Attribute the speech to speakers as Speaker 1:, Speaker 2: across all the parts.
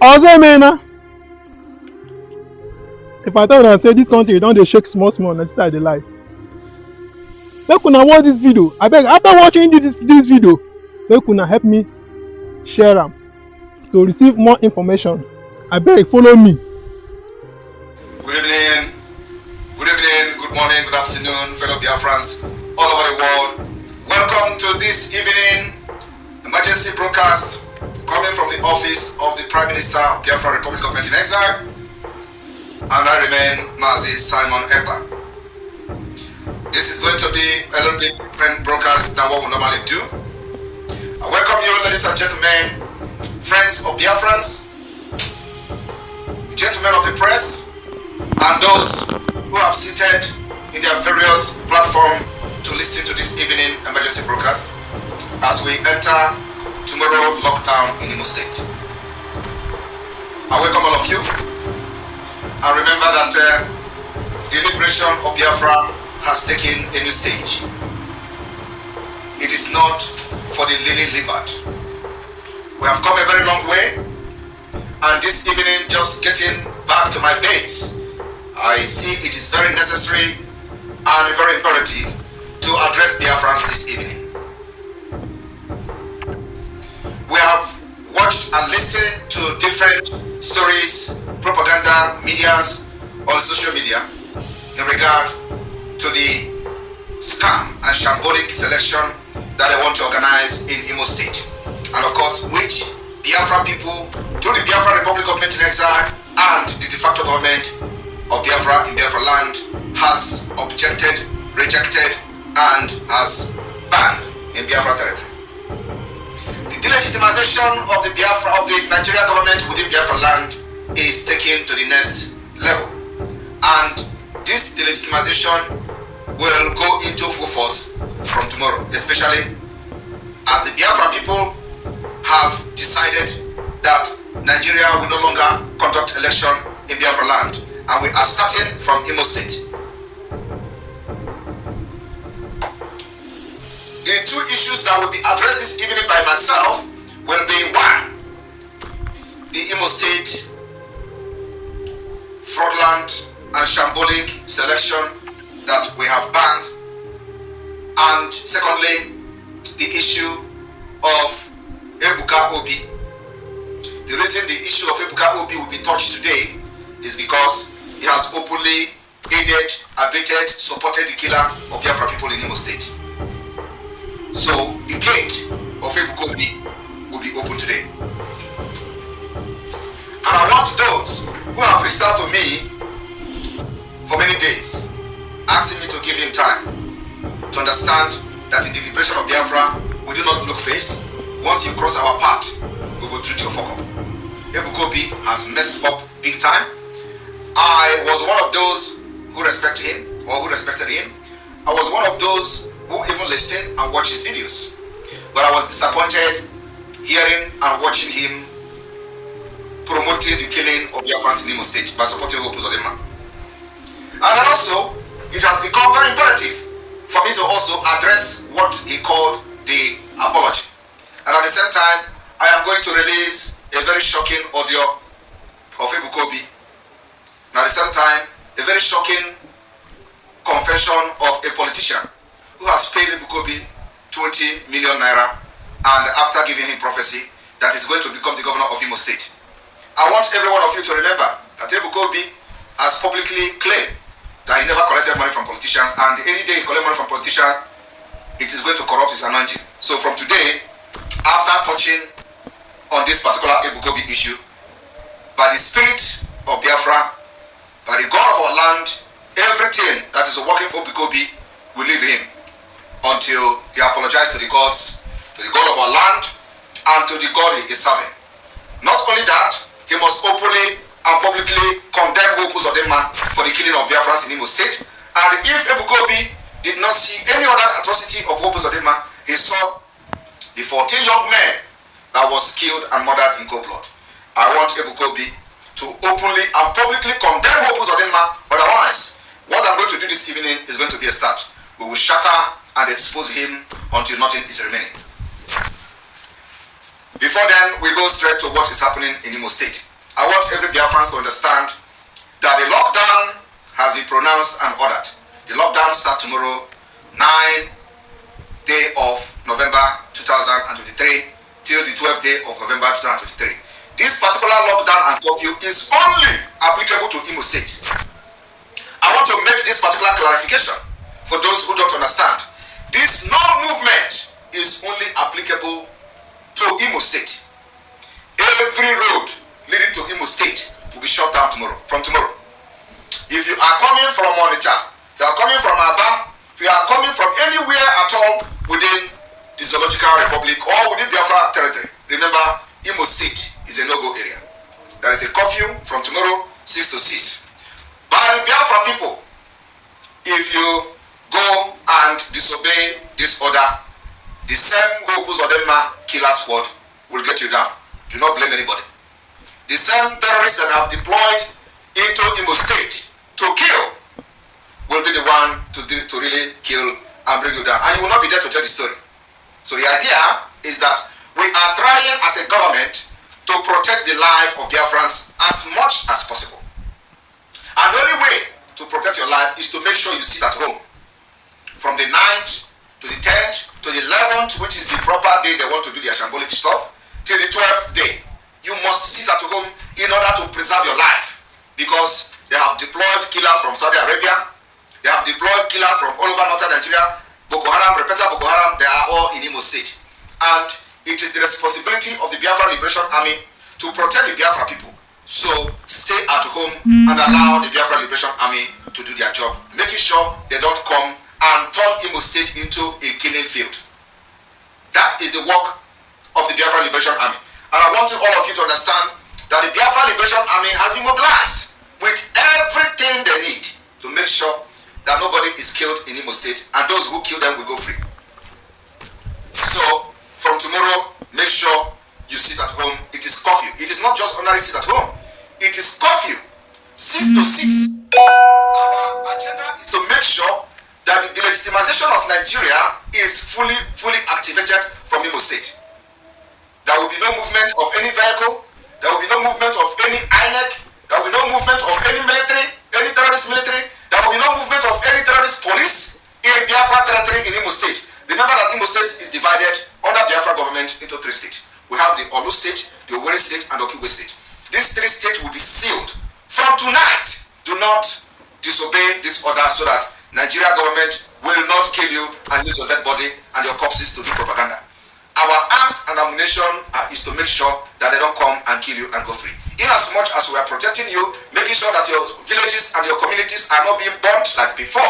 Speaker 1: Ozemena. If I tell una say this country don dey shake small small, na this side dey lie. Make una watch this video. Abeg, after watching this video, make una help me share am to receive more information. Abeg, follow me.
Speaker 2: Good evening, good morning, good afternoon, fellow Biafrans all over the world. Welcome to this evening emergency broadcast coming from the office of the Prime Minister of Biafra Republic of Government in Exile, and I remain Mazi Simon Ekpa. This is going to be a little bit different broadcast than what we normally do. I welcome you, ladies and gentlemen, friends of Biafrans, gentlemen of the press, and those who have seated in their various platforms to listen to this evening emergency broadcast as we enter tomorrow lockdown in Imo State. I welcome all of you, and remember that the liberation of Biafra has taken a new stage. It is not for the lily-livered. We have come a very long way, and this evening, just getting back to my base, I see it is very necessary and very imperative to address Biafrans this evening. We have watched and listened to different stories, propaganda, medias on social media in regard to the scam and shambolic selection that they want to organize in Imo State. And of course, which Biafra people, through the Biafra Republic of Government in Exile and the de facto government of Biafra in Biafra land has objected, rejected, and has banned in Biafra territory. The delegitimization of the Nigerian government within Biafra land is taken to the next level, and this delegitimization will go into full force from tomorrow, especially as the Biafra people have decided that Nigeria will no longer conduct election in Biafra land, and we are starting from Imo State. The two issues that will be addressed this evening by myself will be: one, the Imo State fraudulent and shambolic selection that we have banned, and secondly, the issue of Ebuka Obi. The reason the issue of Ebuka Obi will be touched today is because he has openly aided, abetted, supported the killer of Biafra people in Imo State. So the gate of Ebuka Obi will be open today. And I want those who have reached out to me for many days, asking me to give him time to understand that in the liberation of Biafra, we do not look face. Once you cross our path, we will treat you fuck up. Ebuka Obi has messed up big time. I was one of those who respected him, or who respected him. I was one of those who even listened and watched his videos. But I was disappointed hearing and watching him promoting the killing of Biafrans in Imo State by supporting Hope Uzodinma. And then also, it has become very imperative for me to also address what he called the apology. And at the same time, I am going to release a very shocking audio of Ebuka Obi. And at the same time, a very shocking confession of a politician who has paid Ebuka Obi 20 million naira, and after giving him prophecy that is going to become the governor of Imo State. I want every one of you to remember that Ebuka Obi has publicly claimed that he never collected money from politicians, and any day he collects money from politicians, it is going to corrupt his anointing. So from today, after touching on this particular Ebuka Obi issue, by the spirit of Biafra, by the God of our land, everything that is working for Ebuka Obi will leave him until he apologizes to the gods, to the God of our land, and to the God he is serving. Not only that, he must openly and publicly condemn Hope Uzodinma for the killing of Biafrans in Imo State. And if Ebuka Obi did not see any other atrocity of Hope Uzodinma, he saw the 14 young men that was killed and murdered in cold blood. I want Ebuka Obi to openly and publicly condemn Hope Uzodinma. Otherwise, what I'm going to do this evening is going to be a start. We will shatter and expose him until nothing is remaining. Before then, we go straight to what is happening in Imo State. I want every Biafran to understand that the lockdown has been pronounced and ordered. The lockdown starts tomorrow, 9th day of November 2023 till the 12th day of November 2023. This particular lockdown and curfew is only applicable to Imo State. I want to make this particular clarification for those who don't understand. This no movement is only applicable to Imo State. Every road leading to Imo State will be shut down from tomorrow. If you are coming from Onitsha, if you are coming from Aba, if you are coming from anywhere at all within the Zoological Republic or within Biafra territory, remember Imo State is a no-go area. There is a curfew from tomorrow, 6 to 6. By the Biafra people, if you go and disobey this order, the same Hope Uzodinma killer squad will get you down. Do not blame anybody. The same terrorists that have deployed into Imo State to kill will be the one to really kill and bring you down. And you will not be there to tell the story. So the idea is that we are trying as a government to protect the life of Biafrans as much as possible. And the only way to protect your life is to make sure you sit at home. From the 9th to the 10th to the 11th, which is the proper day they want to do their shambolic stuff, till the 12th day. You must sit at home in order to preserve your life. Because they have deployed killers from Saudi Arabia. They have deployed killers from all over northern Nigeria. Boko Haram, repeated Boko Haram, they are all in Imo State. And it is the responsibility of the Biafra Liberation Army to protect the Biafra people. So stay at home and allow the Biafra Liberation Army to do their job, making sure they don't come and turn Imo State into a killing field. That is the work of the Biafra Liberation Army. And I want all of you to understand that the Biafra Liberation Army has been mobilized with everything they need to make sure that nobody is killed in Imo State, and those who kill them will go free. So from tomorrow, make sure you sit at home. It is curfew. It is not just ordinary sit at home. It is curfew, 6 to 6. Our agenda is to make sure that the delegitimization of Nigeria is fully activated from Imo State. There will be no movement of any vehicle. There will be no movement of any INEC. There will be no movement of any military, any terrorist military. There will be no movement of any terrorist police in Biafra territory in Imo State. Remember that Imo State is divided under Biafra government into 3 states. We have the Olu State, the Owerri State, and the Okigwe State. These 3 states will be sealed. From tonight, do not disobey this order so that Nigeria government will not kill you and use your dead body and your corpses to do propaganda. Our arms and ammunition is to make sure that they don't come and kill you and go free. In as much as we are protecting you, making sure that your villages and your communities are not being burnt like before,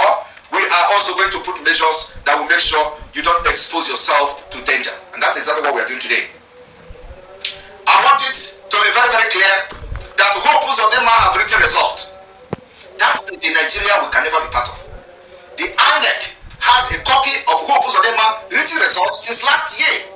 Speaker 2: we are also going to put measures that will make sure you don't expose yourself to danger. And that's exactly what we are doing today. I want it to be very, very clear that Hope Uzodinma have written result. That is the Nigeria we can never be part of. The INEC has a copy of Hope Uzodinma written result since last year.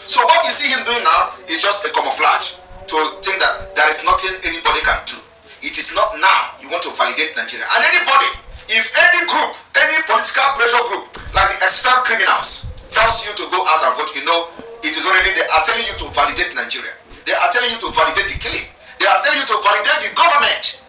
Speaker 2: So what you see him doing now is just a camouflage to think that there is nothing anybody can do. It is not now you want to validate Nigeria. And anybody, if any group, any political pressure group, like the expert criminals, tells you to go out and vote, you know, it is already, they are telling you to validate Nigeria. They are telling you to validate the killing. They are telling you to validate the government.